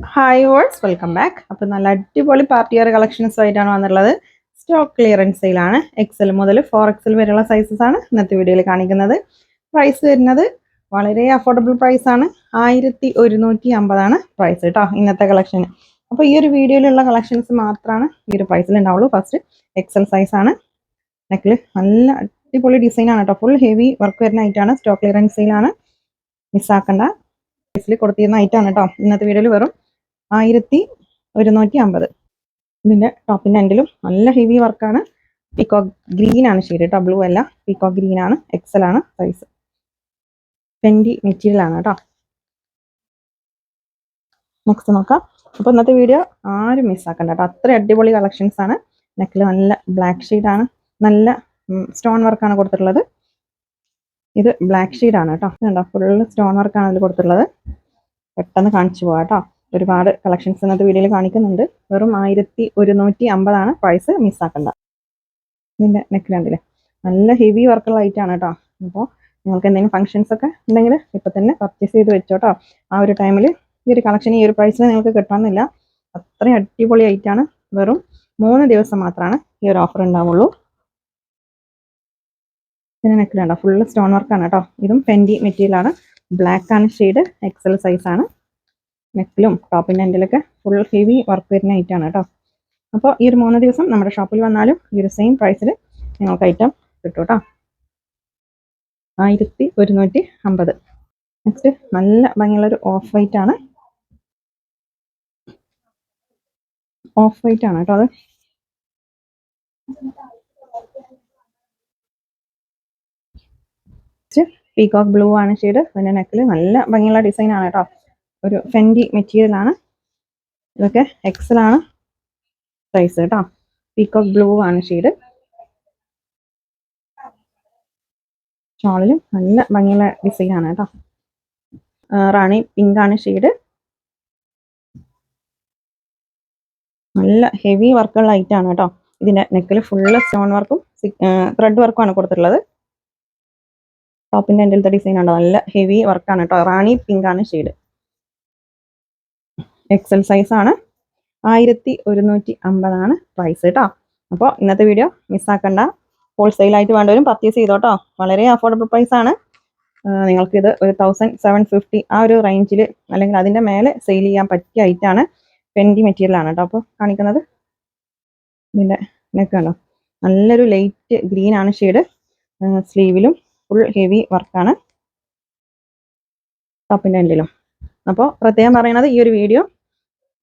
Hi ഓൾസ് welcome back. അപ്പോൾ നല്ല അടിപൊളി പാർട്ടി വെയർ കളക്ഷൻസ് ആയിട്ടാണ് വന്നിട്ടുള്ളത്. Stock clearance സെയിലാണ്. എക്സൽ മുതൽ 4XL വരെയുള്ള സൈസസ് ആണ് ഇന്നത്തെ വീഡിയോയിൽ കാണിക്കുന്നത്. പ്രൈസ് വരുന്നത് വളരെ അഫോർഡബിൾ പ്രൈസ് ആണ്. 1150 പ്രൈസ് കേട്ടോ ഇന്നത്തെ കളക്ഷന്. അപ്പോൾ ഈ ഒരു വീഡിയോയിലുള്ള കളക്ഷൻസ് മാത്രമാണ് ഈ ഒരു പ്രൈസിൽ ഉണ്ടാവുള്ളൂ. ഫസ്റ്റ് എക്സൽ സൈസ് ആണ്. നെക്കിൽ നല്ല അടിപൊളി ഡിസൈൻ ആണ് കേട്ടോ. ഫുൾ ഹെവി വർക്ക് വരുന്ന ഐറ്റാണ്. Stock clearance സെയിലാണ്. മിസ്സാക്കണ്ട. പ്രൈസിൽ കൊടുത്തിരുന്ന ഐറ്റാണ് കേട്ടോ ഇന്നത്തെ വീഡിയോയിൽ. വെറും 1150. ഇതിന്റെ ടോപ്പിന്റെ എൻഡിലും നല്ല ഹെവി വർക്കാണ്. പീകോക്ക് ഗ്രീൻ ആണ് ഷെയ്ഡ് കേട്ടോ, ബ്ലൂ അല്ല, പീകോക്ക് ഗ്രീൻ ആണ്. എക്സൽ ആണ് സൈസ്. ഫെൻഡി മെറ്റീരിയൽ ആണ് കേട്ടോ. നെക്സ്റ്റ് നോക്കാം. അപ്പോൾ ഇന്നത്തെ വീഡിയോ ആരും മിസ്സാക്കണ്ട കേട്ടോ, അത്ര അടിപൊളി കളക്ഷൻസ് ആണ്. നെക്കിൽ നല്ല ബ്ലാക്ക് ഷെയ്ഡ് ആണ്, നല്ല സ്റ്റോൺ വർക്കാണ് കൊടുത്തിട്ടുള്ളത്. ഇത് ബ്ലാക്ക് ഷെയ്ഡ് ആണ് കേട്ടോ. ഇതുണ്ടോ, ഫുള്ള് സ്റ്റോൺ വർക്കാണ് അതിൽ കൊടുത്തിട്ടുള്ളത്. പെട്ടെന്ന് കാണിച്ചു പോവാം കേട്ടോ. ഒരുപാട് കളക്ഷൻസ് ഇന്നത്തെ വീഡിയോയിൽ കാണിക്കുന്നുണ്ട്. വെറും 1150 പ്രൈസ്. മിസ്സാക്കണ്ട. ഇതിൻ്റെ നെക്ക് കണ്ടില്ലേ, നല്ല ഹെവി വർക്കുള്ള ഐറ്റാണ് കേട്ടോ. അപ്പോൾ നിങ്ങൾക്ക് എന്തെങ്കിലും ഫംഗ്ഷൻസ് ഒക്കെ ഉണ്ടെങ്കിൽ ഇപ്പം തന്നെ പർച്ചേസ് ചെയ്ത് വെച്ചോട്ടോ. ആ ഒരു ടൈമിൽ ഈ ഒരു കളക്ഷൻ ഈ ഒരു പ്രൈസിൽ നിങ്ങൾക്ക് കിട്ടണമെന്നില്ല. അത്രയും അടിപൊളി ഐറ്റാണ്. വെറും 3 ദിവസം മാത്രമാണ് ഈ ഒരു ഓഫർ ഉണ്ടാവുള്ളൂ. പിന്നെ നെക്ക് കണ്ടോ, ഫുള്ള് സ്റ്റോൺ വർക്കാണ് കേട്ടോ. ഇതും ഫെൻഡി മെറ്റീരിയൽ ആണ്. ബ്ലാക്ക് ആണ് ഷെയ്ഡ്. എക്സൽ സൈസ് ആണ്. നെക്കിലും ടോപ്പിൻ്റെ എൻഡിലൊക്കെ ഫുൾ ഹെവി വർക്ക് വരുന്ന ഐറ്റാണ് കേട്ടോ. അപ്പോൾ ഈ ഒരു 3 ദിവസം നമ്മുടെ ഷോപ്പിൽ വന്നാലും ഈ ഒരു സെയിം പ്രൈസിൽ നിങ്ങൾക്ക് ഐറ്റം കിട്ടും കേട്ടോ. 1150. നെക്സ്റ്റ് നല്ല ഭംഗിയുള്ളൊരു ഓഫ് വൈറ്റ് ആണ്. ഓഫ് വൈറ്റ് ആണ് കേട്ടോ. അത് പീകോക്ക് ബ്ലൂ ആണ് ഷെയ്ഡ്. അതിൻ്റെ നെക്കിൽ നല്ല ഭംഗിയുള്ള ഡിസൈൻ ആണ് കേട്ടോ. ഒരു ഫെൻഡി മെറ്റീരിയൽ ആണ്. ഇതൊക്കെ എക്സൽ ആണ് സൈസ് കേട്ടോ. പീകോക്ക് ബ്ലൂ ആണ് ഷെയ്ഡ്. ഷോളിലും നല്ല ഭംഗിയുള്ള ഡിസൈൻ ആണ് കേട്ടോ. റാണി പിങ്ക് ആണ് ഷെയ്ഡ്. നല്ല ഹെവി വർക്കുള്ള ഐറ്റാണ് കേട്ടോ. ഇതിന്റെ നെക്കിൽ ഫുള്ള് സ്റ്റോൺ വർക്കും ത്രെഡ് വർക്കും ആണ് കൊടുത്തിട്ടുള്ളത്. ടോപ്പിന്റെ എൻഡിലത്തെ ഡിസൈൻ ആണ്, നല്ല ഹെവി വർക്കാണ് കേട്ടോ. റാണി പിങ്ക് ആണ് ഷെയ്ഡ്. എക്സൽ സൈസ് ആണ്. 1150 പ്രൈസ് കേട്ടോ. അപ്പോൾ ഇന്നത്തെ വീഡിയോ മിസ്സാക്കണ്ട. ഹോൾസെയിലായിട്ട് വേണ്ടവരും പർച്ചേസ് ചെയ്തോട്ടോ. വളരെ അഫോർഡബിൾ പ്രൈസ് ആണ്. നിങ്ങൾക്കിത് ഒരു 1750 ആ ഒരു റേഞ്ചിൽ അല്ലെങ്കിൽ അതിൻ്റെ മേലെ സെയിൽ ചെയ്യാൻ പറ്റിയ ഐറ്റാണ്. ഫെൻഡി മെറ്റീരിയൽ ആണ് കേട്ടോ. അപ്പോൾ കാണിക്കുന്നത് ഇതിൻ്റെ നെക്ക് കണ്ടോ, നല്ലൊരു ലൈറ്റ് ഗ്രീൻ ആണ് ഷെയ്ഡ്. സ്ലീവിലും ഫുൾ ഹെവി വർക്കാണ്. ടോപ്പിൻ്റെ എൻഡിലും. അപ്പോൾ പ്രത്യേകം പറയുന്നത്, ഈ ഒരു വീഡിയോ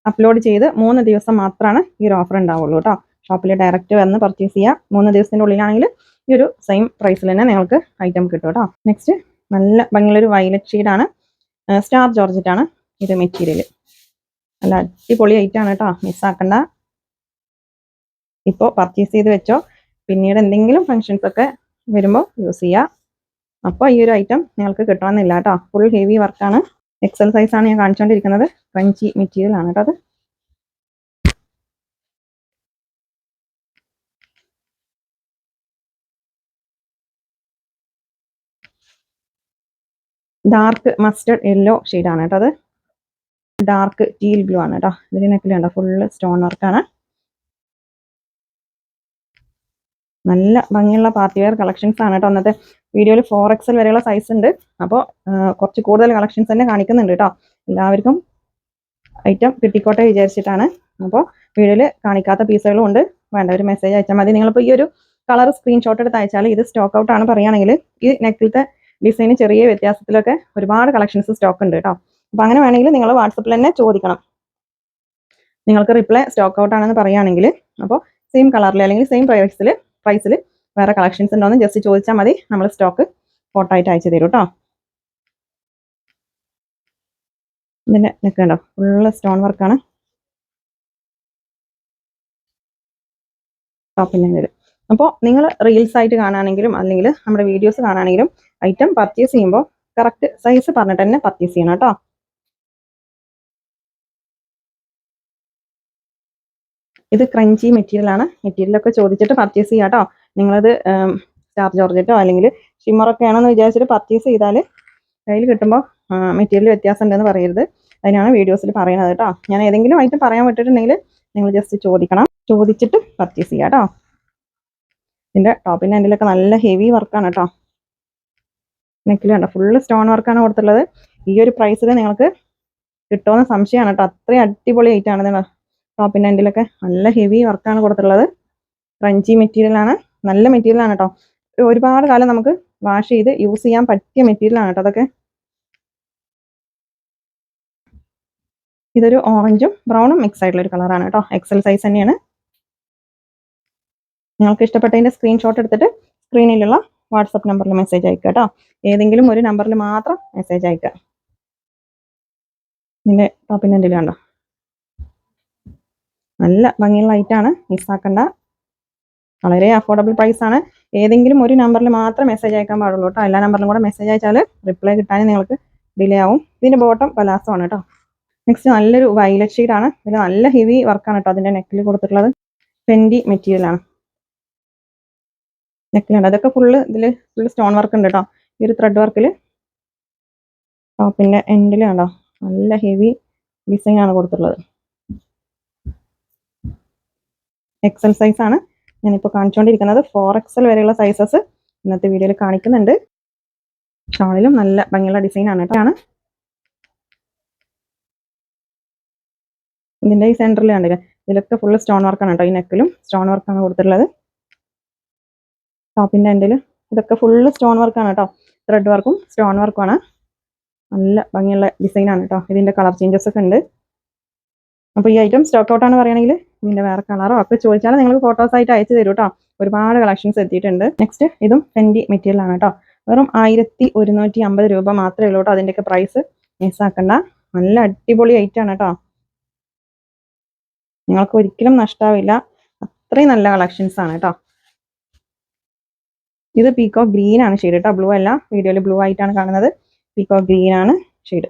അപ്ലോഡ് ചെയ്ത് 3 ദിവസം മാത്രമാണ് ഈ ഒരു ഓഫർ ഉണ്ടാവുള്ളൂ കേട്ടോ. ഷോപ്പിൽ ഡയറക്റ്റ് വന്ന് പർച്ചേസ് ചെയ്യുക. 3 ദിവസത്തിൻ്റെ ഉള്ളിലാണെങ്കിൽ ഈ ഒരു സെയിം പ്രൈസിൽ തന്നെ നിങ്ങൾക്ക് ഐറ്റം കിട്ടും കേട്ടോ. നെക്സ്റ്റ് നല്ല ഭംഗിയുള്ളൊരു വയലറ്റ് ഷെയ്ഡാണ്. സ്റ്റാർ ജോർജറ്റ് ആണ് ഇത് മെറ്റീരിയൽ. നല്ല അടിപൊളി ഐറ്റാണ് കേട്ടോ, മിസ്സാക്കണ്ട. ഇപ്പോൾ പർച്ചേസ് ചെയ്ത് വെച്ചോ, പിന്നീട് എന്തെങ്കിലും ഫങ്ഷൻസ് ഒക്കെ വരുമ്പോൾ യൂസ് ചെയ്യുക. അപ്പോൾ ഈ ഒരു ഐറ്റം നിങ്ങൾക്ക് കിട്ടണമെന്നില്ല കേട്ടോ. ഫുൾ ഹെവി വർക്കാണ്. എക്സൽ സൈസ് ആണ് ഞാൻ കാണിച്ചുകൊണ്ടിരിക്കുന്നത്. ക്രഞ്ചി മെറ്റീരിയൽ ആണ് കേട്ടോ. അത് ഡാർക്ക് മസ്റ്റർഡ് യെല്ലോ ഷെയ്ഡാണ് കേട്ടോ. അത് ഡാർക്ക് ടീൽ ബ്ലൂ ആണ് കേട്ടോ. ഇതിൻ്റെ നെക്കിലുണ്ടോ, ഫുള്ള് സ്റ്റോൺ വർക്കാണ്. നല്ല ഭംഗിയുള്ള പാർട്ടി വെയർ കളക്ഷൻസ് ആണ് കേട്ടോ. അന്നത്തെ വീഡിയോയിൽ 4XL വരെയുള്ള സൈസ് ഉണ്ട്. അപ്പോൾ കുറച്ച് കൂടുതൽ കളക്ഷൻസ് തന്നെ കാണിക്കുന്നുണ്ട് കേട്ടോ. എല്ലാവർക്കും ഐറ്റം കിട്ടിക്കോട്ടെ വിചാരിച്ചിട്ടാണ്. അപ്പോൾ വീഡിയോയിൽ കാണിക്കാത്ത പീസുകളും ഉണ്ട്. വേണ്ട ഒരു മെസ്സേജ് അയച്ചാൽ മതി. നിങ്ങളിപ്പോൾ ഈ ഒരു കളർ സ്ക്രീൻഷോട്ട് എടുത്ത് അയച്ചാൽ ഇത് സ്റ്റോക്ക് ഔട്ട് ആണ് പറയുകയാണെങ്കിൽ ഈ നെക്കിലത്തെ ഡിസൈന് ചെറിയ വ്യത്യാസത്തിലൊക്കെ ഒരുപാട് കളക്ഷൻസ് സ്റ്റോക്ക് ഉണ്ട് കേട്ടോ. അപ്പോൾ അങ്ങനെ വേണമെങ്കിൽ നിങ്ങൾ വാട്സപ്പിൽ തന്നെ ചോദിക്കണം. നിങ്ങൾക്ക് റിപ്ലൈ സ്റ്റോക്ക് ഔട്ട് ആണെന്ന് പറയുകയാണെങ്കിൽ അപ്പോൾ സെയിം കളറിൽ അല്ലെങ്കിൽ സെയിം പ്രൈസിൽ വേറെ കളക്ഷൻസ് ഉണ്ടോയെന്ന് ജസ്റ്റ് ചോദിച്ചാൽ മതി. നമ്മൾ സ്റ്റോക്ക് ഫോട്ടോ ആയിട്ട് അയച്ചു തരും കേട്ടോ. ഇതിൻ്റെ നെക്ക് കണ്ടോ, ഫുള്ള് സ്റ്റോൺ വർക്കാണ്. ടോപ്പിൻ്റെ വരും. അപ്പോൾ നിങ്ങൾ റീൽസ് ആയിട്ട് കാണുകയാണെങ്കിലും അല്ലെങ്കിൽ നമ്മുടെ വീഡിയോസ് കാണുകയാണെങ്കിലും ഐറ്റം പർച്ചേസ് ചെയ്യുമ്പോൾ കറക്റ്റ് സൈസ് പറഞ്ഞിട്ട് തന്നെ പർച്ചേസ് ചെയ്യണം കേട്ടോ. ഇത് ക്രഞ്ചി മെറ്റീരിയൽ ആണ്. മെറ്റീരിയലൊക്കെ ചോദിച്ചിട്ട് പർച്ചേസ് ചെയ്യാം കേട്ടോ. നിങ്ങളത് സ്റ്റാർ ജോർജറ്റോ അല്ലെങ്കിൽ ഷിമ്മറൊക്കെ ആണെന്ന് വിചാരിച്ചിട്ട് പർച്ചേസ് ചെയ്താൽ കയ്യിൽ കിട്ടുമ്പോൾ മെറ്റീരിയൽ വ്യത്യാസം ഉണ്ടെന്ന് പറയരുത്. അതിനാണ് വീഡിയോസിൽ പറയുന്നത് കേട്ടോ. ഞാൻ ഏതെങ്കിലും ഐറ്റം പറയാൻ വിട്ടിട്ടുണ്ടെങ്കിൽ നിങ്ങൾ ജസ്റ്റ് ചോദിക്കണം, ചോദിച്ചിട്ട് പർച്ചേസ് ചെയ്യാം കേട്ടോ. ഇതിൻ്റെ ടോപ്പിൻ്റെ എൻഡിലൊക്കെ നല്ല ഹെവി വർക്കാണ് കേട്ടോ. നെക്കിൽ കണ്ടോ ഫുള്ള് സ്റ്റോൺ വർക്കാണ് കൊടുത്തുള്ളത്. ഈ ഒരു പ്രൈസിൽ നിങ്ങൾക്ക് കിട്ടുമെന്ന് സംശയമാണ് കേട്ടോ. അത്രയും അടിപൊളി ഐറ്റാണ്. ടോപ്പിൻ്റെ എൻഡിലൊക്കെ നല്ല ഹെവി വർക്കാണ് കൊടുത്തിട്ടുള്ളത്. ക്രഞ്ചി മെറ്റീരിയലാണ്, നല്ല മെറ്റീരിയലാണ് കേട്ടോ. ഒരുപാട് കാലം നമുക്ക് വാഷ് ചെയ്ത് യൂസ് ചെയ്യാൻ പറ്റിയ മെറ്റീരിയലാണ് കേട്ടോ അതൊക്കെ. ഇതൊരു ഓറഞ്ചും ബ്രൗണും മിക്സ് ആയിട്ടുള്ള ഒരു കളറാണ് കേട്ടോ. എക്സൽ സൈസ് തന്നെയാണ്. നിങ്ങൾക്ക് ഇഷ്ടപ്പെട്ടതിൻ്റെ സ്ക്രീൻഷോട്ട് എടുത്തിട്ട് സ്ക്രീനിലുള്ള വാട്സപ്പ് നമ്പറിൽ മെസ്സേജ് അയക്കുക കേട്ടോ. ഏതെങ്കിലും ഒരു നമ്പറിൽ മാത്രം മെസ്സേജ് അയക്കുക. ഇതിൻ്റെ ടോപ്പിൻ്റെ എന്തെങ്കിലും കണ്ടോ, നല്ല ഭംഗിയുള്ള ഐറ്റാണ്, മിസ്സാക്കണ്ട. വളരെ അഫോർഡബിൾ പ്രൈസ് ആണ്. ഏതെങ്കിലും ഒരു നമ്പറിൽ മാത്രം മെസ്സേജ് അയക്കാൻ പാടുള്ളൂ കേട്ടോ. എല്ലാ നമ്പറിലും കൂടെ മെസ്സേജ് അയച്ചാൽ റിപ്ലൈ കിട്ടാൻ നിങ്ങൾക്ക് ഡിലേ ആവും. ഇതിൻ്റെ ബോട്ടം പലാസോ ആണ് കേട്ടോ. നെക്സ്റ്റ് നല്ലൊരു വയലറ്റ് ഷെയ്ഡാണ്. ഇതിൽ നല്ല ഹെവി വർക്കാണ് കേട്ടോ അതിൻ്റെ നെക്കിൽ കൊടുത്തിട്ടുള്ളത്. ഫെൻഡി മെറ്റീരിയലാണ്. നെക്കിലുണ്ട് അതൊക്കെ ഫുള്ള് സ്റ്റോൺ വർക്ക് ഉണ്ട് കേട്ടോ. ഈ ഒരു ത്രെഡ് വർക്കിൽ ടോപ്പിൻ്റെ എൻഡിൽ കണ്ടോ നല്ല ഹെവി ഡിസൈൻ ആണ് കൊടുത്തിട്ടുള്ളത്. എക്സൽ സൈസ് ആണ് ഞാനിപ്പോൾ കാണിച്ചുകൊണ്ടിരിക്കുന്നത്. 4XL വരെയുള്ള സൈസസ് ഇന്നത്തെ വീഡിയോയിൽ കാണിക്കുന്നുണ്ട്. ഷോളിലും നല്ല ഭംഗിയുള്ള ഡിസൈൻ ആണ് കേട്ടോ. ഇതിൻ്റെ ഈ സെൻറ്ററിൽ കണ്ടില്ലേ, ഇതിലൊക്കെ ഫുള്ള് സ്റ്റോൺ വർക്കാണ് കേട്ടോ. ഈ നെക്കിലും സ്റ്റോൺ വർക്കാണ് കൊടുത്തിട്ടുള്ളത്. ടോപ്പിൻ്റെ എൻഡിൽ ഇതൊക്കെ ഫുള്ള് സ്റ്റോൺ വർക്കാണ് കേട്ടോ. ത്രെഡ് വർക്കും സ്റ്റോൺ വർക്കുമാണ്. നല്ല ഭംഗിയുള്ള ഡിസൈനാണ് കേട്ടോ. ഇതിൻ്റെ കളർ ചേഞ്ചസ് ഒക്കെ ഉണ്ട്. അപ്പോൾ ഈ ഐറ്റം സ്റ്റോക്ക് ഔട്ടാണ് പറയുകയാണെങ്കിൽ ഇതിൻ്റെ വേറെ കളറോ ഒക്കെ ചോദിച്ചാൽ നിങ്ങൾ ഫോട്ടോസ് ആയിട്ട് അയച്ചു തരും കേട്ടോ. ഒരുപാട് കളക്ഷൻസ് എത്തിയിട്ടുണ്ട്. നെക്സ്റ്റ് ഇതും ഫെൻഡി മെറ്റീരിയലാണ് കേട്ടോ. വെറും 1150 രൂപ മാത്രമേ ഉള്ളൂ കേട്ടോ. അതിൻ്റെയൊക്കെ പ്രൈസ് മിസ്സാക്കണ്ട. നല്ല അടിപൊളി ഐറ്റാണ് കേട്ടോ. നിങ്ങൾക്ക് ഒരിക്കലും നഷ്ടാവില്ല. അത്രയും നല്ല കളക്ഷൻസ് ആണ് കേട്ടോ. ഇത് പീക്കോക്ക് ഗ്രീൻ ആണ് ഷെയ്ഡ് കേട്ടോ. ബ്ലൂ അല്ല, വീഡിയോയിൽ ബ്ലൂ ആയിട്ടാണ് കാണുന്നത്. പീക്കോക്ക് ഗ്രീൻ ആണ് ഷെയ്ഡ്.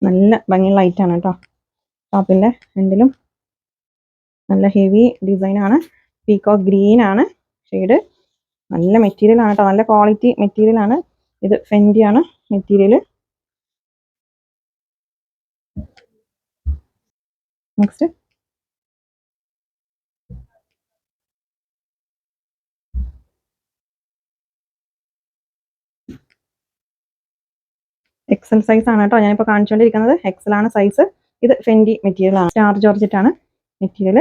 നല്ല ഭംഗിയുള്ള ഐറ്റാണ് കേട്ടോ. ടോപ്പിൻ്റെ എൻഡിലും നല്ല ഹെവി ഡിസൈൻ ആണ്. പീക്കോക്ക് ഗ്രീൻ ആണ് ഷെയ്ഡ്. നല്ല മെറ്റീരിയൽ ആണ് കേട്ടോ. നല്ല ക്വാളിറ്റി മെറ്റീരിയൽ ആണ്. ഇത് ഫെൻഡി ആണ് മെറ്റീരിയൽ. നെക്സ്റ്റ് എക്സൽ സൈസ് ആണ് കേട്ടോ. ഞാനിപ്പോൾ കാണിച്ചുകൊണ്ടിരിക്കുന്നത് എക്സൽ ആണ് സൈസ്. ഇത് ഫെൻഡി മെറ്റീരിയൽ ആണ്. സ്റ്റാർ ജോർജറ്റ് ആണ് മെറ്റീരിയൽ.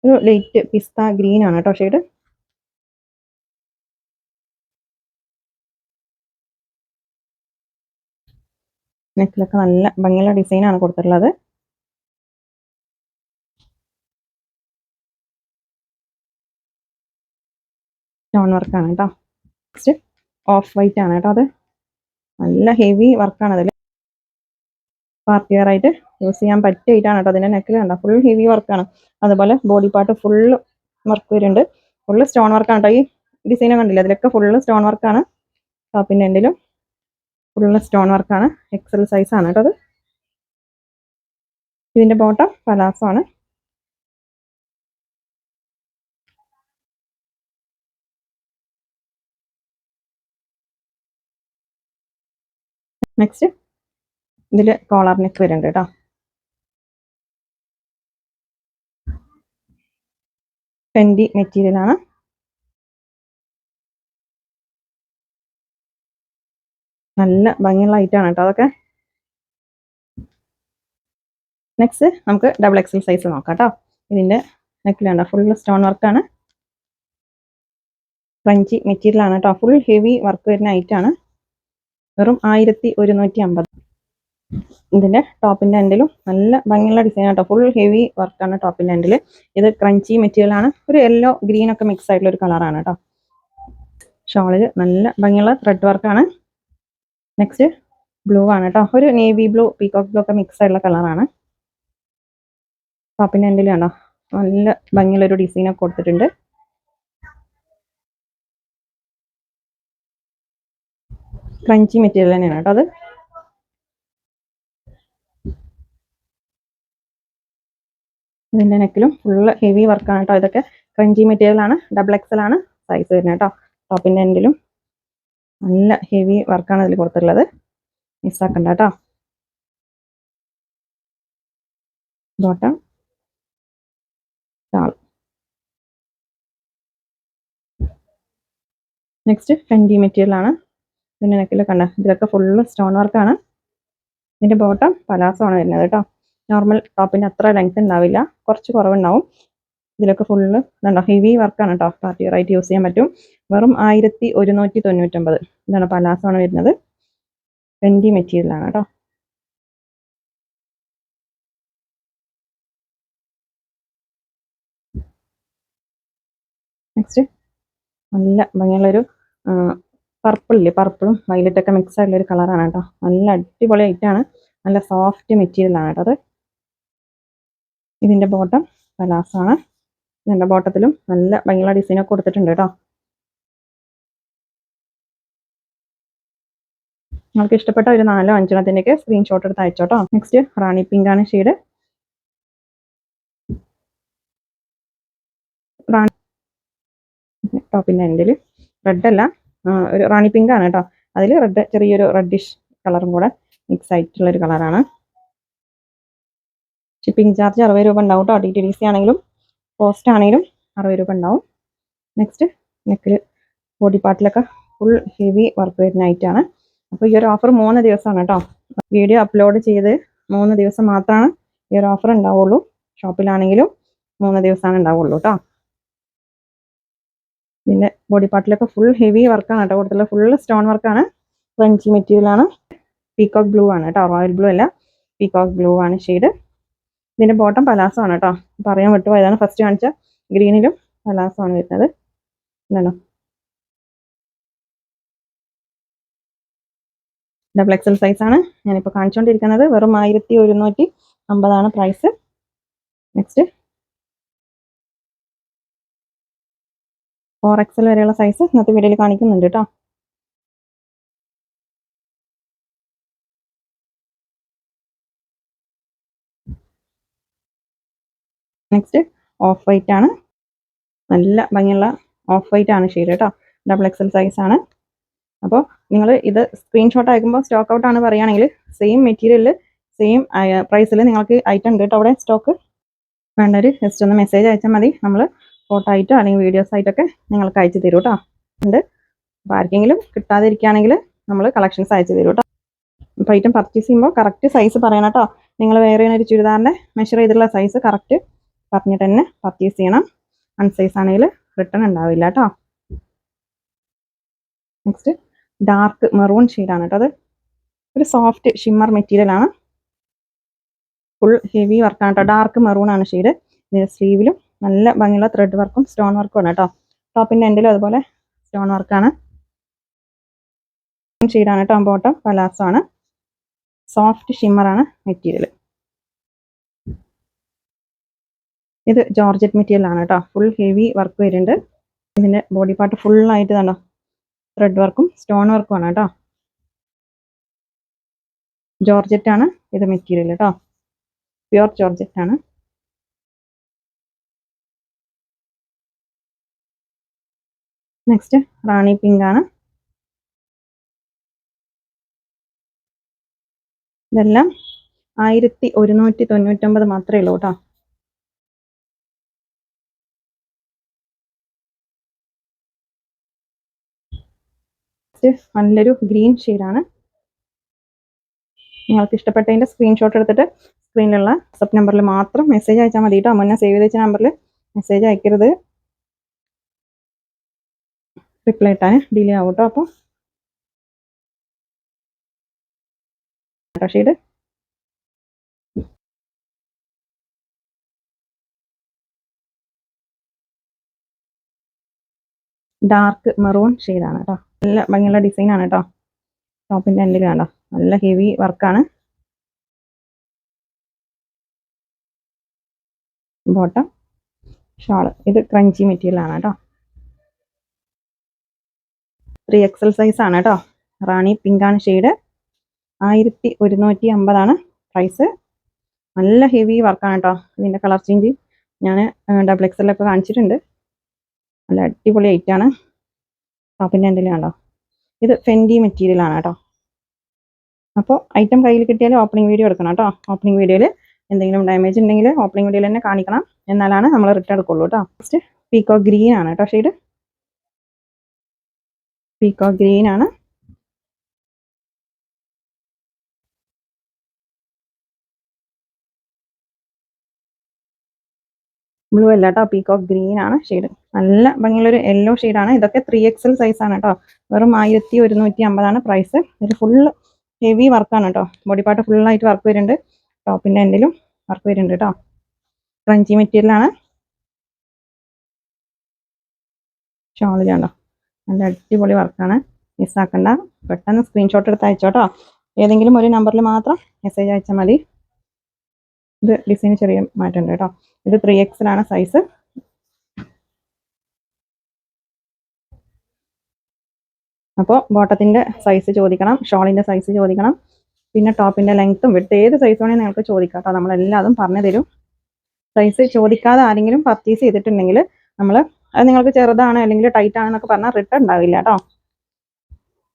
ഒരു ലൈറ്റ് പിസ്ത ഗ്രീൻ ആണ് കേട്ടോ ഷെയ്ഡ്. നെക്കിലൊക്കെ നല്ല ഭംഗിയുള്ള ഡിസൈൻ ആണ് കൊടുത്തിട്ടുള്ളത്. സ്റ്റോൺ വർക്കാണ് കേട്ടോ. നെക്സ്റ്റ് ഓഫ് വൈറ്റ് ആണ് കേട്ടോ. അത് നല്ല ഹെവി വർക്കാണ്. അതിൽ പാർട്ടി വെയർ ആയിട്ട് യൂസ് ചെയ്യാൻ പറ്റിയ ഐറ്റാണ് കേട്ടോ. അതിൻ്റെ നെക്കിൽ കണ്ടോ ഫുൾ ഹെവി വർക്കാണ്. അതുപോലെ ബോഡി പാർട്ട് ഫുള്ള് വർക്ക് വരുന്നുണ്ട്. ഫുള്ള് സ്റ്റോൺ വർക്കാണ് കേട്ടോ. ഈ ഡിസൈൻ കണ്ടില്ല, അതിലൊക്കെ ഫുള്ള് സ്റ്റോൺ വർക്കാണ്. ടോപ്പിൻ്റെ എൻഡിലും ഫുള്ള് സ്റ്റോൺ വർക്കാണ്. എക്സൽ സൈസ് ആണ് കേട്ടോ അത്. ഇതിൻ്റെ ബോട്ടം പലാസോ ആണ്. നെക്സ്റ്റ് ഇതിൽ കോളർ നെക്ക് വരുന്നുണ്ട് കേട്ടോ. ഫെൻഡി മെറ്റീരിയൽ ആണ്. നല്ല ഭംഗിയുള്ള ഐറ്റാണ് കേട്ടോ അതൊക്കെ. നെക്സ്റ്റ് നമുക്ക് ഡബിൾ എക്സൽ സൈസ് നോക്കാം കേട്ടോ. ഇതിൻ്റെ നെക്കിലുണ്ടോ ഫുള്ള് സ്റ്റോൺ വർക്കാണ്. ക്രഞ്ചി മെറ്റീരിയൽ ആണ് കേട്ടോ. ഫുൾ ഹെവി വർക്ക് വരുന്ന ഐറ്റാണ്. വെറും 1150. ഇതിൻ്റെ ടോപ്പിൻ്റെ എൻഡിലും നല്ല ഭംഗിയുള്ള ഡിസൈൻ കേട്ടോ. ഫുൾ ഹെവി വർക്കാണ് ടോപ്പിൻ്റെ എൻഡിൽ. ഇത് ക്രഞ്ചി മെറ്റീരിയൽ ആണ്. ഒരു യെല്ലോ ഗ്രീൻ ഒക്കെ മിക്സ് ആയിട്ടുള്ള ഒരു കളറാണ് കേട്ടോ. ഷോളിൽ നല്ല ഭംഗിയുള്ള ത്രെഡ് വർക്കാണ്. നെക്സ്റ്റ് ബ്ലൂ ആണ് കേട്ടോ. ഒരു നേവി ബ്ലൂ പീകോക്ക് ബ്ലൂ ഒക്കെ മിക്സ് ആയിട്ടുള്ള കളറാണ്. ടോപ്പിൻ്റെ എൻഡിൽ കണ്ടോ നല്ല ഭംഗിയുള്ളൊരു ഡിസൈനൊക്കെ കൊടുത്തിട്ടുണ്ട്. ക്രഞ്ചി മെറ്റീരിയൽ തന്നെയാണ് കേട്ടോ അത്. ഇതിൻ്റെ നെക്കിലും ഫുള്ള് ഹെവി വർക്കാണ് കേട്ടോ. ഇതൊക്കെ ക്രഞ്ചി മെറ്റീരിയൽ ആണ്. ഡബിൾ എക്സൽ ആണ് സൈസ് വരുന്നത് കേട്ടോ. ടോപ്പിൻ്റെ എൻഡിലും നല്ല ഹെവി വർക്കാണ് ഇതിൽ കൊടുത്തിട്ടുള്ളത്. മിസ്സാക്കണ്ട കേട്ടോ. Bottom, shawl. Next Fendi material ആണ്. ഇതിൻ്റെ നെക്കിൽ കണ്ട ഇതിലൊക്കെ ഫുള്ള് സ്റ്റോൺ വർക്കാണ്. ഇതിൻ്റെ ബോട്ടം പലാസോ ആണ് വരുന്നത് കേട്ടോ. നോർമൽ ടോപ്പിൻ്റെ അത്ര ലെങ്ത് ഉണ്ടാവില്ല, കുറച്ച് കുറവുണ്ടാവും. ഇതിലൊക്കെ ഫുള്ള് ഇതുണ്ടോ ഹെവി വർക്കാണ് കേട്ടോ. പാർട്ടി വെയർ ആയിട്ട് യൂസ് ചെയ്യാൻ പറ്റും. വെറും 1199. ഇതാണ് പലാസോ ആണ് വരുന്നത്. ഫെൻഡി മെറ്റീരിയൽ ആണ് കേട്ടോ. നെക്സ്റ്റ് നല്ല ഭംഗിയുള്ളൊരു പർപ്പിൾ ഇല്ലേ, പർപ്പിളും വയലറ്റ് ഒക്കെ മിക്സ് ആയിട്ടുള്ള ഒരു കളറാണ് കേട്ടോ. നല്ല അടിപൊളി ആയിട്ടാണ്. നല്ല സോഫ്റ്റ് മെറ്റീരിയൽ ആണ് കേട്ടോ അത്. ഇതിൻ്റെ ബോട്ടം പലാസോ ആണ്. ഇതിൻ്റെ ബോട്ടത്തിലും നല്ല ഭംഗിയുള്ള ഡിസൈനൊക്കെ കൊടുത്തിട്ടുണ്ട് കേട്ടോ. നിങ്ങൾക്ക് ഇഷ്ടപ്പെട്ട ഒരു 4 5 എണ്ണത്തിൻ്റെയൊക്കെ സ്ക്രീൻഷോട്ട് എടുത്ത് അയച്ചോട്ടോ. നെക്സ്റ്റ് റാണി പിങ്ക് ആണ് ഷെയ്ഡ്. റാണി ടോപ്പിൻ്റെ എൻഡിൽ റെഡ് അല്ല, ഒരു റാണി പിങ്ക് ആണ് കേട്ടോ. അതിൽ റെഡ്, ചെറിയൊരു റെഡിഷ് കളറും കൂടെ മിക്സ് ആയിട്ടുള്ളൊരു കളറാണ്. ഷിപ്പിംഗ് ചാർജ് 60 രൂപ ഉണ്ടാവും കേട്ടോ. DTDC ആണെങ്കിലും പോസ്റ്റ് ആണെങ്കിലും 60 രൂപ ഉണ്ടാവും. നെക്സ്റ്റ് നെക്കിൽ ബോഡി പാർട്ടിലൊക്കെ ഫുൾ ഹെവി വർക്ക് വരുന്ന ഐറ്റാണ്. അപ്പോൾ ഈ ഒരു ഓഫർ 3 ദിവസമാണ് കേട്ടോ. വീഡിയോ അപ്ലോഡ് ചെയ്ത് 3 ദിവസം മാത്രമാണ് ഈ ഒരു ഓഫർ ഉണ്ടാവുള്ളൂ. ഷോപ്പിലാണെങ്കിലും 3 ദിവസമാണ് ഉണ്ടാവുള്ളൂ കേട്ടോ. പിന്നെ ബോഡി പാർട്ടിലൊക്കെ ഫുൾ ഹെവി വർക്കാണ് കേട്ടോ കൊടുത്തുള്ള. ഫുൾ സ്റ്റോൺ വർക്കാണ്. ക്രഞ്ചി മെറ്റീരിയൽ ആണ്. പീകോക്ക് ബ്ലൂ ആണ് കേട്ടോ, റോയൽ ബ്ലൂ അല്ല, പീകോക്ക് ബ്ലൂ ആണ് ഷെയ്ഡ്. ഇതിൻ്റെ ബോട്ടം പലാസോ ആണ് കേട്ടോ. പറയാൻ വിട്ടുപോയതാണ്, ഫസ്റ്റ് കാണിച്ച ഗ്രീനിലും പലാസോ ആണ് വരുന്നത്. എന്താണോ ഡബിൾ എക്സൽ സൈസ് ആണ് ഞാനിപ്പോൾ കാണിച്ചുകൊണ്ടിരിക്കുന്നത്. വെറും 1150 പ്രൈസ്. നെക്സ്റ്റ് 4XL വരെയുള്ള സൈസ് ഇന്നത്തെ വീഡിയോയിൽ കാണിക്കുന്നുണ്ട് കേട്ടോ. നെക്സ്റ്റ് ഓഫ് വൈറ്റ് ആണ്. നല്ല ഭംഗിയുള്ള ഓഫ് വൈറ്റ് ആണ് ഷെയ്ഡ് കേട്ടോ. ഡബിൾ എക്സൽ സൈസ് ആണ്. അപ്പോൾ നിങ്ങൾ ഇത് സ്ക്രീൻഷോട്ട് അയക്കുമ്പോൾ സ്റ്റോക്ക് ഔട്ട് ആണ് പറയുകയാണെങ്കിൽ സെയിം മെറ്റീരിയലിൽ സെയിം പ്രൈസിൽ നിങ്ങൾക്ക് ഐറ്റം ഉണ്ട് കേട്ടോ അവിടെ സ്റ്റോക്ക്. വേണ്ടവർ ജസ്റ്റ് ഒന്ന് മെസ്സേജ് അയച്ചാൽ മതി. നമ്മൾ ഫോട്ടോ ആയിട്ടോ അല്ലെങ്കിൽ വീഡിയോസ് ആയിട്ടൊക്കെ നിങ്ങൾക്ക് അയച്ചു തരും കേട്ടോ. ഉണ്ട് അപ്പോൾ ആർക്കെങ്കിലും കിട്ടാതിരിക്കുകയാണെങ്കിൽ നമ്മൾ കളക്ഷൻസ് അയച്ചു തരും കേട്ടോ. അപ്പോൾ ഐറ്റം പർച്ചേസ് ചെയ്യുമ്പോൾ കറക്റ്റ് സൈസ് പറയണം കേട്ടോ. നിങ്ങൾ വേറെ ഒരു ചുരിദാറിൻ്റെ മെഷർ ചെയ്തിട്ടുള്ള സൈസ് കറക്റ്റ് പറഞ്ഞിട്ട് തന്നെ പർച്ചേസ് ചെയ്യണം. അൺസൈസ് ആണെങ്കിൽ റിട്ടേൺ ഉണ്ടാവില്ല കേട്ടോ. നെക്സ്റ്റ് ഡാർക്ക് മെറൂൺ ഷെയ്ഡാണ് കേട്ടോ. അത് ഒരു സോഫ്റ്റ് ഷിമ്മർ മെറ്റീരിയൽ ആണ്. ഫുൾ ഹെവി വർക്കാണ് കേട്ടോ. ഡാർക്ക് മെറൂൺ ആണ് ഷെയ്ഡ്. ഇതിൻ്റെ സ്ലീവിലും നല്ല ഭംഗിയുള്ള ത്രെഡ് വർക്കും സ്റ്റോൺ വർക്കും ആണ് കേട്ടോ. ടോപ്പിൻ്റെ എൻഡിലും അതുപോലെ സ്റ്റോൺ വർക്കാണ്. ഷെയ്ഡാണ് കേട്ടോ. ബോട്ടം പലാസോ ആണ്. സോഫ്റ്റ് ഷിമ്മറാണ് മെറ്റീരിയൽ. ഇത് ജോർജറ്റ് മെറ്റീരിയൽ ആണ് കേട്ടോ. ഫുൾ ഹെവി വർക്ക് വരുന്നുണ്ട്. ഇതിൻ്റെ ബോഡി പാർട്ട് ഫുള്ളായിട്ട് കണ്ടോ ത്രെഡ് വർക്കും സ്റ്റോൺ വർക്കും ആണ് കേട്ടോ. ജോർജറ്റ് ആണ് ഇത് മെറ്റീരിയൽ കേട്ടോ. പ്യുർ ജോർജറ്റ് ആണ്. നെക്സ്റ്റ് റാണി പിങ്ക് ആണ്. ഇതെല്ലാം 1199 മാത്രമേ ഉള്ളൂ കേട്ടോ. നല്ലൊരു ഗ്രീൻ ഷെയ്ഡാണ്. നിങ്ങൾക്ക് ഇഷ്ടപ്പെട്ടതിൻ്റെ സ്ക്രീൻഷോട്ട് എടുത്തിട്ട് സ്ക്രീനിലുള്ള വാട്സപ്പ് നമ്പറിൽ മാത്രം മെസ്സേജ് അയച്ചാൽ മതി കേട്ടോ. മുന്നേ സേവ് ചെയ്ത് വെച്ച നമ്പറിൽ മെസ്സേജ് അയക്കരുത്, റിപ്ലൈ ഇട്ടാൻ ഡിലേ ആവും കേട്ടോ. അപ്പോൾ ഷെയ്ഡ് ഡാർക്ക് മെറൂൺ ഷെയ്ഡാണ് കേട്ടോ. നല്ല ഭംഗിയുള്ള ഡിസൈനാണ് കേട്ടോ. ടോപ്പിൻ്റെ എൻഡിൽ കണ്ടോ നല്ല ഹെവി വർക്കാണ്. ബോട്ടം ഷാള് ഇത് ക്രഞ്ചി മെറ്റീരിയൽ ആണ് കേട്ടോ. 3XL സൈസ് ആണ് കേട്ടോ. റാണി പിങ്ക് ആണ് ഷെയ്ഡ്. 1150 പ്രൈസ്. നല്ല ഹെവി വർക്കാണ് കേട്ടോ. ഇതിൻ്റെ കളർ ചേഞ്ച് ഞാൻ ഡബിൾ എക്സലൊക്കെ കാണിച്ചിട്ടുണ്ട്. നല്ല അടിപൊളി ഐറ്റാണ്. ടോപ്പിൻ്റെ എൻഡിൽ കണ്ടോ ഇത് ഫെൻഡി മെറ്റീരിയൽ ആണ് കേട്ടോ. അപ്പോൾ ഐറ്റം കയ്യിൽ കിട്ടിയാൽ ഓപ്പണിംഗ് വീഡിയോ എടുക്കണം കേട്ടോ. ഓപ്പണിംഗ് വീഡിയോയിൽ എന്തെങ്കിലും ഡാമേജ് ഉണ്ടെങ്കിൽ ഓപ്പണിംഗ് വീഡിയോയിൽ തന്നെ കാണിക്കണം, എന്നാലാണ് നമ്മൾ റിട്ടേൺ എടുക്കുള്ളൂ കേട്ടോ. നെക്സ്റ്റ് പീക്കോ ഗ്രീൻ ആണ് കേട്ടോ, ഷെയ്ഡ് പീക്കോ ഗ്രീൻ ആണ്. ബ്ലൂ അല്ല കേട്ടോ, പീക്കോക്ക് ഗ്രീൻ ആണ് ഷെയ്ഡ്. നല്ല ഭംഗിയുള്ളൊരു യെല്ലോ ഷെയ്ഡാണ്. ഇതൊക്കെ 3XL സൈസ് ആണ് കേട്ടോ. വെറും 1150 പ്രൈസ്. ഇത് ഫുള്ള് ഹെവി വർക്കാണ് കേട്ടോ. ബോഡി പാർട്ട് ഫുള്ളായിട്ട് വർക്ക് വരുന്നുണ്ട്. ടോപ്പിൻ്റെ എൻഡിലും വർക്ക് വരുന്നുണ്ട് കേട്ടോ. ക്രഞ്ചി മെറ്റീരിയലാണ്. ഷോളിൽ കണ്ടോ, നല്ല അടിപൊളി വർക്കാണ്. മിസ്സാക്കണ്ട, പെട്ടെന്ന് സ്ക്രീൻഷോട്ട് എടുത്ത് അയച്ചോട്ടോ. ഏതെങ്കിലും ഒരു നമ്പറിൽ മാത്രം മെസ്സേജ് അയച്ചാൽ മതി. ഇത് ഡിസൈൻ ചെറിയ മാറ്റമുണ്ട് കേട്ടോ. ഇത് 3XL ആണ് സൈസ്. അപ്പോൾ ബോട്ടത്തിൻ്റെ സൈസ് ചോദിക്കണം, ഷോളിൻ്റെ സൈസ് ചോദിക്കണം, പിന്നെ ടോപ്പിൻ്റെ ലെങ്ത്തും വിട്ട് ഏത് സൈസ് വേണമെങ്കിൽ നിങ്ങൾക്ക് ചോദിക്കാം കേട്ടോ. നമ്മളെല്ലാതും പറഞ്ഞു തരും. സൈസ് ചോദിക്കാതെ ആരെങ്കിലും പർച്ചേസ് ചെയ്തിട്ടുണ്ടെങ്കിൽ നമ്മൾ അത് നിങ്ങൾക്ക് ചെറുതാണ് അല്ലെങ്കിൽ ടൈറ്റ് ആണെന്നൊക്കെ പറഞ്ഞാൽ റിട്ടേൺ ഉണ്ടാവില്ല കേട്ടോ.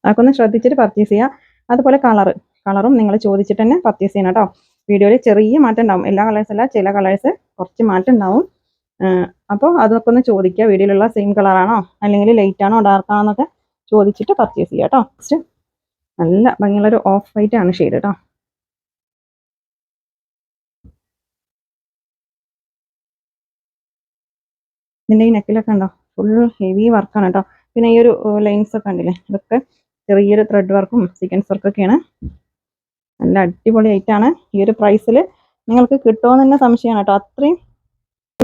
അതൊക്കെ ഒന്ന് ശ്രദ്ധിച്ചിട്ട് പർച്ചേസ് ചെയ്യുക. അതുപോലെ കളറും നിങ്ങൾ ചോദിച്ചിട്ട് തന്നെ പർച്ചേസ് ചെയ്യണം കേട്ടോ. വീഡിയോയിൽ ചെറിയ മാറ്റം ഉണ്ടാവും, എല്ലാ കളേഴ്സ് അല്ല, ചില കളേഴ്സ് കുറച്ച് മാറ്റം ഉണ്ടാവും. അപ്പോൾ അതൊക്കെ ഒന്ന് ചോദിക്കുക, വീഡിയോയിലുള്ള സെയിം കളറാണോ അല്ലെങ്കിൽ ലൈറ്റ് ആണോ ഡാർക്ക് ആണോ എന്നൊക്കെ ചോദിച്ചിട്ട് പർച്ചേസ് ചെയ്യുക കേട്ടോ. നെക്സ്റ്റ് നല്ല ഭംഗിയുള്ളൊരു ഓഫ് വൈറ്റ് ആണ് ഷെയ്ഡ് കേട്ടോ. ഇതിൻ്റെ ഈ നെക്കിലൊക്കെ ഉണ്ടോ, ഫുൾ ഹെവി വർക്കാണ് കേട്ടോ. പിന്നെ ഈ ഒരു ലൈൻസ് ഒക്കെ ഉണ്ടല്ലേ, ഇതൊക്കെ ചെറിയൊരു ത്രെഡ് വർക്കും സീക്വൻസ് വർക്കൊക്കെയാണ്. നല്ല അടിപൊളി ആയിട്ടാണ്. ഈ ഒരു പ്രൈസിൽ നിങ്ങൾക്ക് കിട്ടുമോയെന്ന് തന്നെ സംശയമാണ് കേട്ടോ. അത്രയും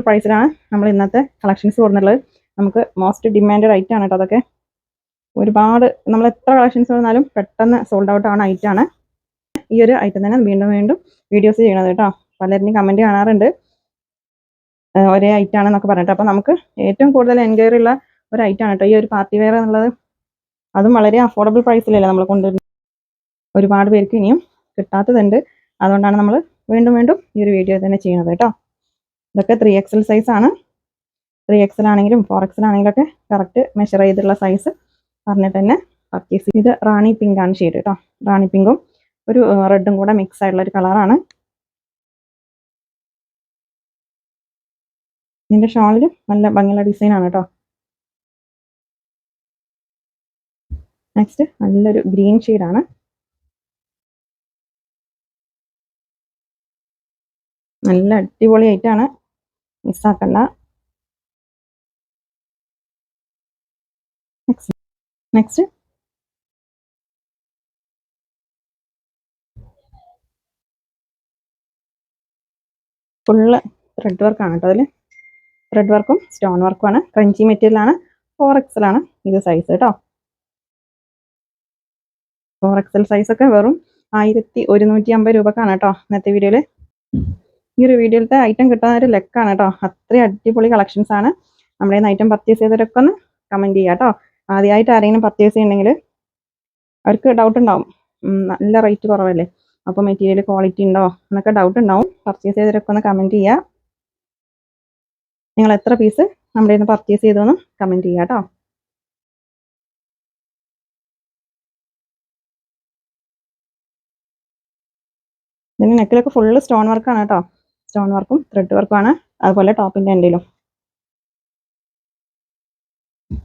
പ്രൈസിലാണ് നമ്മൾ ഇന്നത്തെ കളക്ഷൻസ് കൊടുക്കുന്നുള്ളത്. നമുക്ക് മോസ്റ്റ് ഡിമാൻഡഡ് ഐറ്റമാണ് കേട്ടോ. അതൊക്കെ ഒരുപാട് നമ്മൾ എത്ര കളക്ഷൻസ് വന്നാലും പെട്ടെന്ന് സോൾഡ് ഔട്ട് ആവുന്ന ഐറ്റമാണ്. ഈ ഒരു ഐറ്റം തന്നെ വീണ്ടും വീണ്ടും വീഡിയോസ് ചെയ്യണത് കേട്ടോ. പലരും കമൻറ്റ് കാണാറുണ്ട് ഒരേ ഐറ്റം ആണെന്നൊക്കെ പറഞ്ഞിട്ട്. അപ്പോൾ നമുക്ക് ഏറ്റവും കൂടുതൽ എൻക്വയറി ഉള്ള ഒരു ഐറ്റമാണ് കേട്ടോ ഈ ഒരു പാർട്ടി വെയർ എന്നുള്ളത്. അതും വളരെ അഫോർഡബിൾ പ്രൈസിലല്ലേ നമ്മൾ കൊണ്ടുവരുന്നത്. ഒരുപാട് പേർക്ക് ഇനിയും കിട്ടാത്തതുണ്ട്. അതുകൊണ്ടാണ് നമ്മൾ വീണ്ടും വീണ്ടും ഈ ഒരു വീഡിയോ തന്നെ ചെയ്യുന്നത് കേട്ടോ. ഇതൊക്കെ 3XL സൈസാണ്. 3XL ആണെങ്കിലും 4XL ആണെങ്കിലും ഒക്കെ കറക്റ്റ് മെഷർ ചെയ്തിട്ടുള്ള സൈസ് പറഞ്ഞിട്ട് തന്നെ പർച്ചേസ്. ഇത് റാണി പിങ്ക് ആണ് ഷെയ്ഡ് കേട്ടോ. റാണി പിങ്കും ഒരു റെഡും കൂടെ മിക്സ് ആയിട്ടുള്ള ഒരു കളറാണ്. ഇതിൻ്റെ ഷോളിൽ നല്ല ഭംഗിയുള്ള ഡിസൈനാണ് കേട്ടോ. നെക്സ്റ്റ് നല്ലൊരു ഗ്രീൻ ഷെയ്ഡാണ്. നല്ല അടിപൊളി ആയിട്ടാണ്, മിസ്സാക്കണ്ട. നെക്സ്റ്റ് ഫുള്ള് ത്രെഡ് വർക്കാണ് കേട്ടോ. അതിൽ ത്രെഡ് വർക്കും സ്റ്റോൺ വർക്കുമാണ്. ക്രഞ്ചി മെറ്റീരിയലാണ്. 4XL ആണ് ഇത് സൈസ് കേട്ടോ. 4XL സൈസൊക്കെ വെറും 1150 രൂപക്കാണ് കേട്ടോ ഇന്നത്തെ വീഡിയോയിൽ. ഈ ഒരു വീഡിയോയിലത്തെ ഐറ്റം കിട്ടാൻ ഒരു ലെക്കാണ് കേട്ടോ. അത്രയും അടിപൊളി കളക്ഷൻസ് ആണ്. നമ്മുടെ ഈ ഐറ്റം പർച്ചേസ് ചെയ്തവരൊക്കെ ഒന്ന് കമൻറ്റ് ചെയ്യുക കേട്ടോ. ആദ്യമായിട്ട് ആരെങ്കിലും പർച്ചേസ് ചെയ്യുന്നുണ്ടെങ്കിൽ അവർക്ക് ഡൗട്ട് ഉണ്ടാവും, നല്ല റേറ്റ് കുറവല്ലേ, അപ്പോൾ മെറ്റീരിയൽ ക്വാളിറ്റി ഉണ്ടോ എന്നൊക്കെ ഡൗട്ട് ഉണ്ടാവും. പർച്ചേസ് ചെയ്തവരൊക്കെ ഒന്ന് കമൻറ്റ് ചെയ്യുക. നിങ്ങൾ എത്ര പീസ് നമ്മുടെ നിന്ന് പർച്ചേസ് ചെയ്തോന്ന് കമൻറ്റ് ചെയ്യുക കേട്ടോ. ഇതിന് നെക്കിലൊക്കെ ഫുള്ള് സ്റ്റോൺ വർക്കാണ് കേട്ടോ. സ്റ്റോൺ വർക്കും ത്രെഡ് വർക്കുമാണ്. അതുപോലെ ടോപ്പിൻ്റെ എൻഡിലും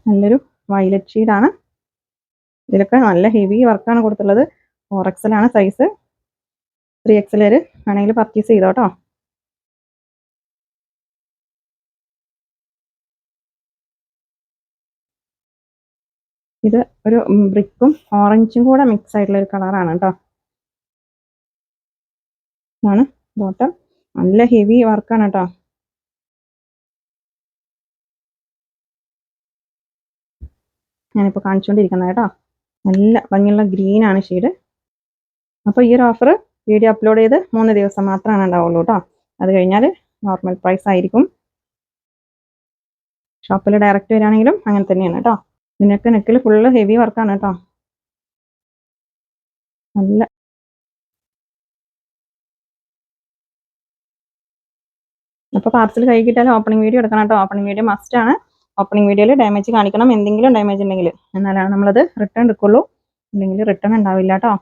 നല്ലൊരു വയലറ്റ് ഷെയ്ഡാണ്. ഇതിലൊക്കെ നല്ല ഹെവി വർക്കാണ് കൊടുത്തുള്ളത്. 4XL ആണ് സൈസ്. 3XL വരെ വേണമെങ്കിൽ പർച്ചേസ് ചെയ്തോ കേട്ടോ. ഇത് ഒരു ബ്രിക്കും ഓറഞ്ചും കൂടെ മിക്സ് ആയിട്ടുള്ള ഒരു കളറാണ് കേട്ടോ. ഇതാണ് ബോട്ടം. നല്ല ഹെവി വർക്കാണ് കേട്ടോ. ഞാനിപ്പോൾ കാണിച്ചുകൊണ്ടിരിക്കുന്നത് കേട്ടോ. നല്ല ഭംഗിയുള്ള ഗ്രീൻ ആണ് ഷെയ്ഡ്. അപ്പോൾ ഈ ഒരു ഓഫർ വീഡിയോ അപ്ലോഡ് ചെയ്ത് 3 ദിവസം മാത്രമാണ് ഉണ്ടാവുള്ളൂ കേട്ടോ. അത് കഴിഞ്ഞാൽ നോർമൽ പ്രൈസ് ആയിരിക്കും. ഷോപ്പിൽ ഡയറക്റ്റ് വരികയാണെങ്കിലും അങ്ങനെ തന്നെയാണ് കേട്ടോ. ഇതിനൊക്കെ നെക്കിൽ ഫുള്ള് ഹെവി വർക്കാണ് കേട്ടോ. നല്ല അപ്പോൾ പാർസൽ കൈ കിട്ടിയാലും ഓപ്പണിംഗ് വീഡിയോ എടുക്കണം കേട്ടോ. ഓപ്പണിംഗ് വീഡിയോ മസ്റ്റ് ആണ്. ഓപ്പണിംഗ് വീഡിയോയിൽ ഡാമേജ് കാണിക്കണം, എന്തെങ്കിലും ഡാമേജ് ഉണ്ടെങ്കിൽ, എന്നാലാണ് നമ്മളത് റിട്ടേൺ എടുക്കുള്ളൂ. ഇല്ലെങ്കിൽ റിട്ടേൺ ഉണ്ടാവില്ല കേട്ടോ.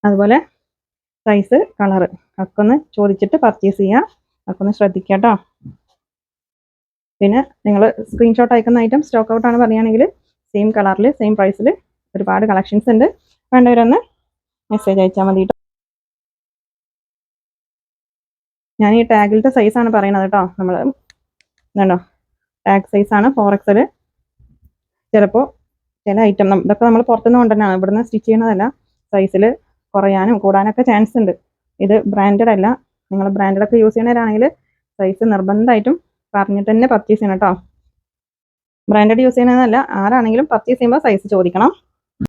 അതുപോലെ സൈസ്, കളറ് ഒക്കെ ഒന്ന് ചോദിച്ചിട്ട് പർച്ചേസ് ചെയ്യുക. ഒക്കെ ഒന്ന് ശ്രദ്ധിക്കുക കേട്ടോ. പിന്നെ നിങ്ങൾ സ്ക്രീൻഷോട്ട് അയക്കുന്ന ഐറ്റം സ്റ്റോക്ക് ഔട്ട് ആണ് പറയുകയാണെങ്കിൽ സെയിം കളറിൽ സെയിം പ്രൈസിൽ ഒരുപാട് കളക്ഷൻസ് ഉണ്ട്. വേണ്ടവരൊന്ന് മെസ്സേജ് അയച്ചാൽ മതി കേട്ടോ. ഞാൻ ഈ ടാഗിലത്തെ സൈസാണ് പറയുന്നത് കേട്ടോ. നമ്മൾ ഇതുണ്ടോ, ടാഗ് സൈസാണ് 4XL. ചിലപ്പോൾ ചില ഐറ്റം ഇതൊക്കെ നമ്മൾ പുറത്തുനിന്ന് കൊണ്ടുതന്നെയാണ്, ഇവിടുന്ന് സ്റ്റിച്ച് ചെയ്യണതല്ല. സൈസിൽ കുറയാനും കൂടാനൊക്കെ ചാൻസ് ഉണ്ട്. ഇത് ബ്രാൻഡഡ് അല്ല. നിങ്ങൾ ബ്രാൻഡഡൊക്കെ യൂസ് ചെയ്യണവരാണെങ്കിൽ സൈസ് നിർബന്ധമായിട്ടും പറഞ്ഞിട്ട് തന്നെ പർച്ചേസ് ചെയ്യണം കേട്ടോ. ബ്രാൻഡഡ് യൂസ് ചെയ്യുന്നതല്ല, ആരാണെങ്കിലും പർച്ചേസ് ചെയ്യുമ്പോൾ സൈസ് ചോദിക്കണം.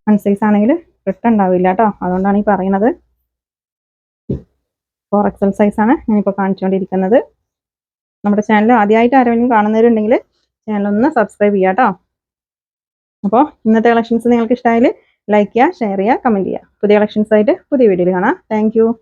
അൺസൈസ് ആണെങ്കിൽ റിട്ടേൺ ഉണ്ടാവില്ല കേട്ടോ. അതുകൊണ്ടാണ് ഈ പറയുന്നത്. 4XL സൈസാണ് ഞാനിപ്പോൾ കാണിച്ചുകൊണ്ടിരിക്കുന്നത്. നമ്മുടെ ചാനൽ ആദ്യമായിട്ട് ആരെങ്കിലും കാണുന്നവരുണ്ടെങ്കിൽ ചാനലൊന്ന് സബ്സ്ക്രൈബ് ചെയ്യുക കേട്ടോ. അപ്പോൾ ഇന്നത്തെ കളക്ഷൻസ് നിങ്ങൾക്ക് ഇഷ്ടമായാൽ ലൈക്ക് ചെയ്യുക, ഷെയർ ചെയ്യുക, കമൻറ്റ് ചെയ്യുക. പുതിയ കളക്ഷൻസ് ആയിട്ട് പുതിയ വീഡിയോയിൽ കാണാം. താങ്ക്